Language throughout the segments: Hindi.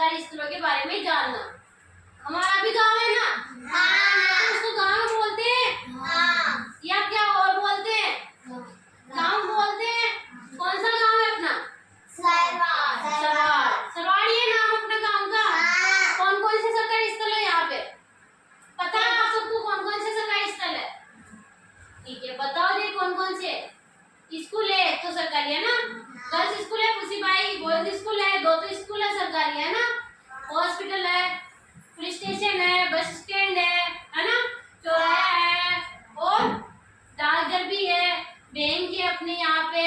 सरकारी स्कूलों के बारे में जानना। हमारा भी गांव है ना, तो उसको गांव बोलते हैं या क्या और बोलते हैं? गांव बोलते हैं। कौन सा गांव है अपना? सरवाड़ ये नाम अपने गांव का। कौन कौन से सरकारी स्थल है यहाँ पे? पता है आप सबको कौन कौन से सरकारी स्थल है? ठीक है, बताओ दे कौन कौन से स्कूल है? एक तो सरकारी है ना, गर्ल्स स्कूल है, खुशीबाई बॉयज स्कूल है, दो तो स्कूल है सरकारी है ना, हॉस्पिटल है, पुलिस स्टेशन है, बस स्टैंड है ना, चौराहा है और डाकघर भी है, बैंक है अपने यहाँ पे,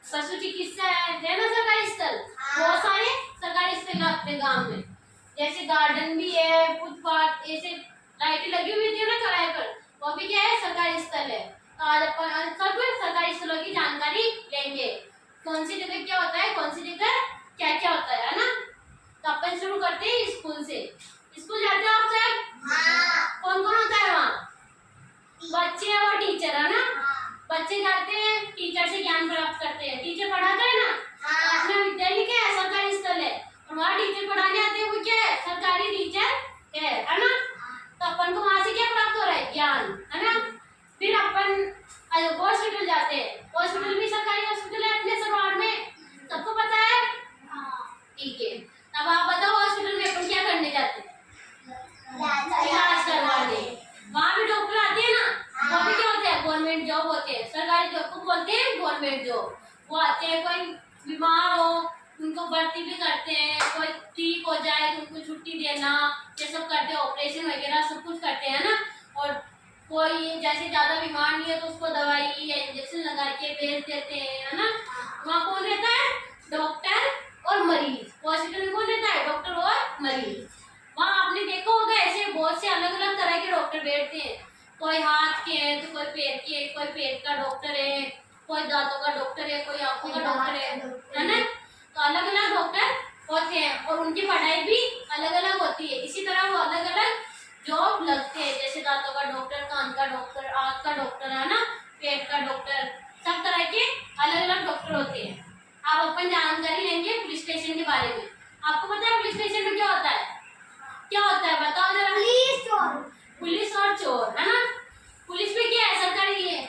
पशु चिकित्सा है ना सरकारी स्थल। बहुत सारे सरकारी स्थल है अपने गांव में, जैसे गार्डन भी है, फुटपाथ, ऐसे लाइटें लगी हुई थी ना चौराहे पर, वो भी क्या है? सरकारी स्थल है। तो आज अपन सब सरकारी स्थलों की जानकारी लेंगे, कौन सी जगह क्या होता है, कौन सी जगह क्या क्या होता है ना। तो अपन शुरू करते हैं स्कूल से। स्कूल जाते हो आप सब? कौन कौन होता है वहाँ? बच्चे और टीचर है ना। बच्चे जाते हैं, टीचर से ज्ञान प्राप्त करते हैं, टीचर पढ़ाता है ना। अपना विद्यालय क्या है? सरकारी स्थल है, और वहाँ टीचर पढ़ाने आते हैं, वो क्या है? सरकारी टीचर है ना। तो अपन को वहाँ से क्या प्राप्त हो रहा है? ज्ञान है ना। फिर अपन हॉस्पिटल जाते हैं, हॉस्पिटल भी सरकारी हॉस्पिटल है अपने सरवाड़ में, सबको पता है? ठीक है, अब आप बताओ हॉस्पिटल में अपन क्या करने जाते हैं? इलाज करवाने। वहाँ भी डॉक्टर आते हैं ना, वो भी क्या होते हैं? गवर्नमेंट जॉब होते हैं, सरकारी जॉब को बोलते हैं गवर्नमेंट जॉब। वो आते हैं, कोई बीमार हो उनको भर्ती भी करते हैं, कोई ठीक हो जाए तो उनको छुट्टी देना, ये सब करते हैं, ऑपरेशन वगैरह सब कुछ करते हैं ना। और कोई जैसे ज्यादा बीमार नहीं है तो उसको दवाई या इंजेक्शन लगा के भेज देते हैं है ना। वहाँ कौन रहता है? डॉक्टर और मरीज। हॉस्पिटल में कौन रहता है? डॉक्टर और मरीज। वहाँ आपने देखा होगा ऐसे बहुत से अलग अलग तरह के डॉक्टर बैठते हैं, कोई हाथ के है तो कोई पैर के, कोई पेट का डॉक्टर है, कोई दांतों का डॉक्टर है, कोई आंखों का डॉक्टर है ना। तो अलग अलग डॉक्टर होते हैं और उनकी पढ़ाई भी अलग अलग होती है, इसी तरह वो अलग अलग जॉब लगते हैं, जैसे दांतों का डॉक्टर, कान का डॉक्टर, आँख का डॉक्टर है ना, पेट का डॉक्टर, सब तरह के अलग अलग डॉक्टर होते हैं। अब अपन जानकारी लेंगे पुलिस स्टेशन के बारे में। आपको पता है पुलिस स्टेशन में क्या होता है? क्या होता है बताओ जरा। पुलिस और चोर है ना। पुलिस में क्या है? सरकारी है,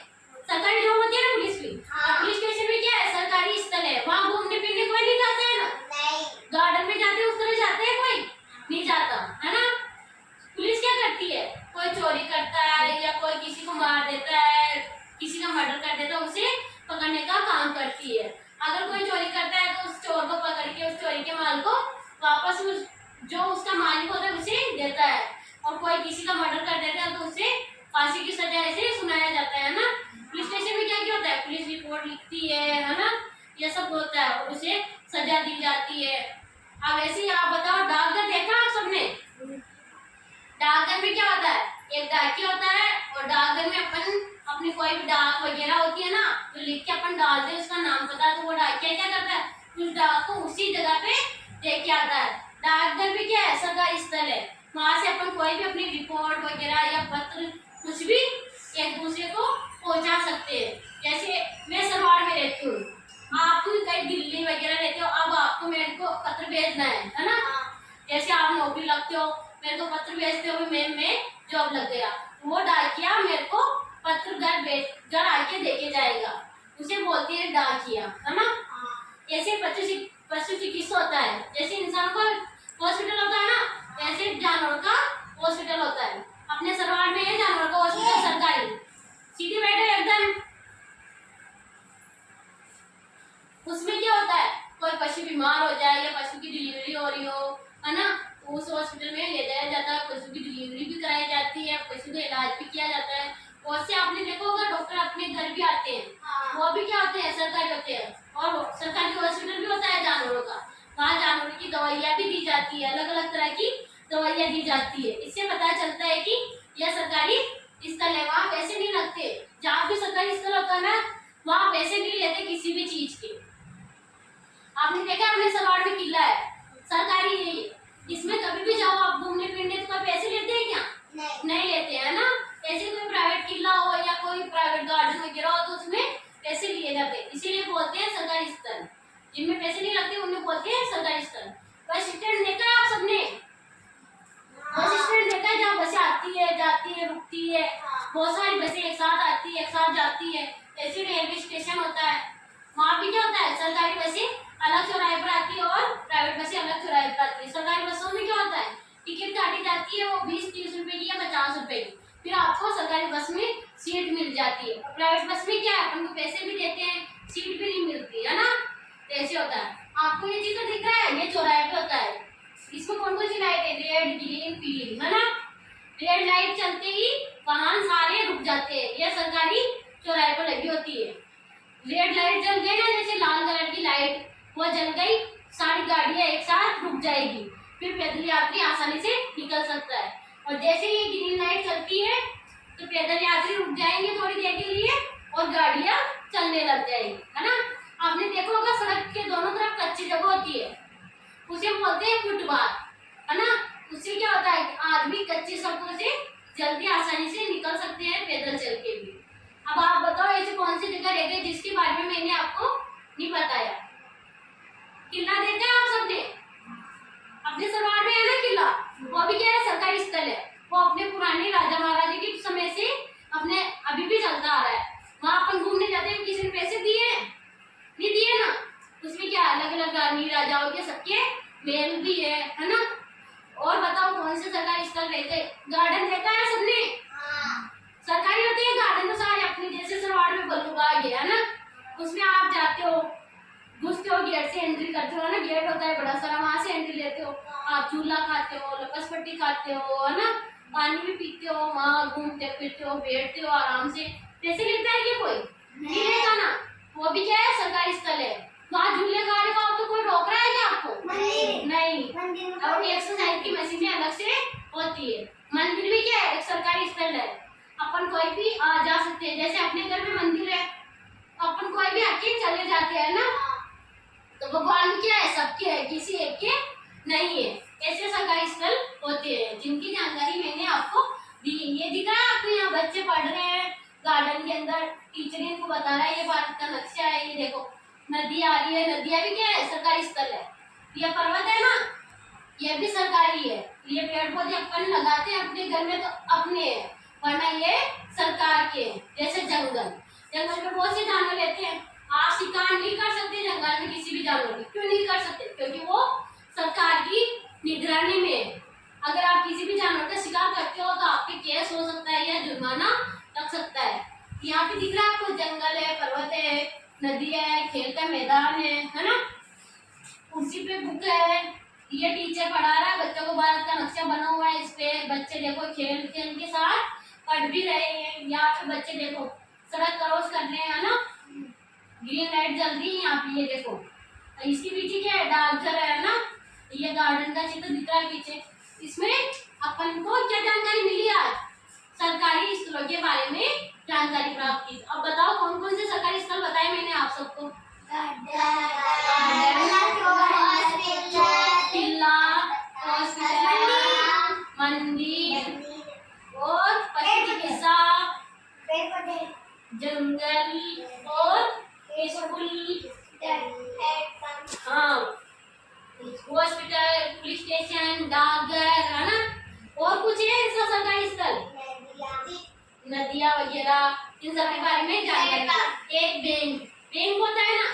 सरकारी जॉब होती है ना पुलिस में। पुलिस स्टेशन में क्या है? सरकारी स्थल है, वहाँ घूमने फिरने कोई नहीं जाता है ना। गार्डन में जाते उस तरह जाते हैं? कोई नहीं जाता है ना। पुलिस क्या करती है? कोई चोरी करता है या कोई किसी को मार देता है, किसी का मर्डर कर देता है, उसे पकड़ने का काम करती है। अगर कोई चोरी करता है तो उस चोर को पकड़ के उस चोरी के माल को वापस जो उसका मालिक होता है उसे देता है। और कोई किसी का मर्डर कर देता है तो उसे फांसी की सजा ऐसे सुनाया जाता है ना। पुलिस स्टेशन में क्या क्या होता है? पुलिस रिपोर्ट लिखती है ना, ये सब होता है और उसे सजा दी जाती है। अब ऐसे ही आप बताओ, डाकघर देखा आप सबने? डाकघर में क्या होता है? एक डाकिया होता है और डाकघर में अपन अपनी कोई भी डाक वगैरह होती है ना, तो लिख के अपन डालते हैं, उसका नाम पता है, तो वो डाकिया क्या करता है? उस डाक को उसी जगह पे दे के आता है। डाकघर भी क्या है? सरकारी स्थल है, वहां से अपन कोई भी अपनी रिपोर्ट वगैरह या पत्र कुछ भी एक दूसरे को पहुंचा सकते हैं। जैसे मैं सरवाड़ में रहती हूँ, आप कहीं दिल्ली वगैरह रहते हो, अब आपको मेरे को पत्र भेजना है ना। जैसे आप नौकरी लगते हो, मेरे को पत्र भेजते हो, मैं जॉब लग गया, वो डाकिया मेरे को पत्र घर आके देके जाएगा, उसे बोलते हैं डाकिया है ना। ऐसे पशु चिकित्सा होता है, जैसे इंसान को हॉस्पिटल होता है ना, ऐसे जानवर का हॉस्पिटल होता है। अपने सरवाड़ में है जानवर का हॉस्पिटल सरकारी। सीधे बैठे एकदम। उसमें क्या होता है? कोई पशु बीमार हो जाए या पशु की डिलीवरी हो रही हो है ना, तो उस हॉस्पिटल में ले जाया जाता है, पशु की डिलीवरी भी कराई जाती है, पशु का इलाज भी किया जाता है। बहुत से आपने देखा होगा डॉक्टर अपने घर भी आते हैं, वो भी क्या होते हैं? सरकारी होते हैं। और सरकारी हॉस्पिटल भी होता है जानवरों का, वहाँ जानवरों की दवाइयाँ भी दी जाती है, अलग अलग तरह की दवाइयाँ दी जाती है। इससे पता चलता है कि यह सरकारी स्थल है, वहाँ पैसे नहीं लगते। जहाँ भी सरकारी स्थल होता है ना, वहाँ पैसे नहीं लेते किसी भी चीज के। आपने देखा अपने सरवाड़ में किला है, सरकारी है ये, इसमें कभी भी जाओ आप घूमने फिरने तो कोई पैसे लेते हैं क्या? नहीं लेते है ना। ऐसे कोई प्राइवेट किला हो या कोई प्राइवेट गार्डन वगैरह हो तो उसमें पैसे लिए जाते हैं, इसीलिए बोलते हैं सरकारी स्थल। जिनमें पैसे नहीं लगते उन्हें बोलते हैं सरकारी स्थल। बस स्टैंड देखा है आप सबने? बस स्टैंड देखा है जहाँ बसें आती है, जाती है, रुकती है, बहुत सारी बसें एक साथ आती है, एक साथ जाती है। ऐसे रेलवे स्टेशन होता है, वहाँ भी क्या होता है, सरकारी बसें अलग चौराहे पर आती है और प्राइवेट बसें अलग चौराहे पर आती है। सरकारी बसों में क्या होता है, टिकट काटी जाती है वो 20-30 रुपए की या 50 रुपए की, फिर आपको सरकारी बस में सीट मिल जाती है। प्राइवेट बस में क्या है, अपन को पैसे भी देते हैं, सीट भी नहीं मिलती है ना, ऐसे होता है। आपको ये चीज तो दिख रहा है, ये चौराहे पे होता है। इसमें कौन कौन सी लाइट है, रेड, ग्रीन, पीली, है ना। रेड लाइट चलते ही वाहन सारे रुक जाते हैं, यह सरकारी चौराहे पर लगी होती है। रेड लाइट जल गई ना, जैसे लाल कलर की लाइट वो जल गई, सारी गाड़ियां एक साथ रुक जाएगी, फिर पैदल यात्री आसानी से निकल सकता है। और जैसे ही ग्रीन लाइट चलती है तो पैदल यात्री रुक जाएंगे थोड़ी देर के लिए और गाड़ियां चलने लग जाएंगी, है ना। आपने देखा होगा सड़क के दोनों तरफ कच्ची जगह होती है, उसे बोलते हैं फुटपाथ, है ना। उससे क्या होता है कि आदमी कच्ची सड़कों से जल्दी आसानी से निकल सकते हैं पैदल चल के भी। अब आप बताओ ऐसी कौन सी जगह रह गई जिसके बारे में मैंने आपको नहीं बताया। किला देखा है आप सबने, अपने सरवार में है ना किला, वो भी क्या है, सरकारी स्थल है। वो अपने पुराने राजा महाराजा के समय से अपने अभी भी चलता आ रहा है। वहाँ अपन घूमने जाते हैं, किसी ने पैसे दिए नहीं दिए ना, उसमें क्या अलग अलग रानी राजाओं के सबके महल भी है ना। और बताओ कौन से सरकारी स्थल रहते, गार्डन देखा है सबने? सरकारी होते हैं गार्डन तो सारे अपने, जैसे सरवाड़ में बल्लूबाग है ना, उसमें आप जाते हो, घुसते हो, गेट से एंट्री करते हो ना, गेट होता है बड़ा सारा, वहां से एंट्री लेते हो, आप झूला खाते हो, लपसपट्टी खाते हो, है ना, पानी भी पीते हो, वहाँ घूमते फिरते हो, बैठते हो आराम से। पैसे लेता है क्या कोई? नहीं लेता ना, वो भी क्या है, सरकारी स्थल है। वहाँ झूले खा रहे हो तो कोई रोक रहा है क्या आपको? नहीं। और एक्सरसाइज की मशीनें अलग से होती है। मंदिर भी क्या है, एक सरकारी स्थल है, अपन कोई भी आ जा सकते हैं। जैसे अपने घर में मंदिर है, अपन कोई भी आके चले जाते हैं ना, तो भगवान क्या है, सबके है, किसी एक के नहीं है। ऐसे सरकारी स्थल होते हैं जिनकी जानकारी मैंने आपको दी। ये दिख रहा है आपको, यहाँ बच्चे पढ़ रहे हैं गार्डन के अंदर, टीचर इनको बता रहा है, ये भारत का नक्शा है, ये देखो नदी आ रही है, नदियाँ भी क्या है, सरकारी स्थल है। ये पर्वत है ना, ये भी सरकारी है। ये पेड़ पौधे अपन लगाते हैं अपने घर में तो अपने हैं, वरना ये सरकार के हैं। जैसे जंगल, जंगल में बहुत से जानवर रहते हैं, आप शिकार नहीं कर सकते जंगल में किसी भी जानवर की। क्यों नहीं कर सकते? क्योंकि वो सरकार की निगरानी में है। अगर आप किसी भी जानवर का शिकार करते हो तो आपके केस हो सकता है या जुर्माना लग सकता है। यहाँ पे दिख रहा है आपको, जंगल है, पर्वत है, नदी है, खेल का मैदान है ना। कुर्सी पे बुक है, ये टीचर पढ़ा रहा है बच्चों को, भारत का नक्शा बना हुआ है, इस पे बच्चे देखो खेल खेल के साथ पढ़ भी रहे हैं। यहाँ पे बच्चे देखो सड़क क्रॉस कर रहे हैं ना, ग्रीन लाइट जल रही है यहाँ पे, ये देखो। इसके पीछे क्या है, डाकघर है ना, ये गार्डन का चित्र दिख रहा है पीछे। इसमें अपन को क्या जानकारी मिली आज, सरकारी स्थलों के बारे में जानकारी प्राप्त की। अब बताओ कौन कौन से सरकारी स्थल बताए मैंने आप सबको? किला, हॉस्पिटल, मंदिर और पशु चिकित्सा, जंगल और स्कूल, हाँ, हॉस्पिटल, पुलिस स्टेशन, डाकघर, है ना। और कुछ है इसका सरकारी स्थल, नदियाँ वगैरह, इन सब के बारे में जानकारी। एक बैंक, बैंक होता है ना,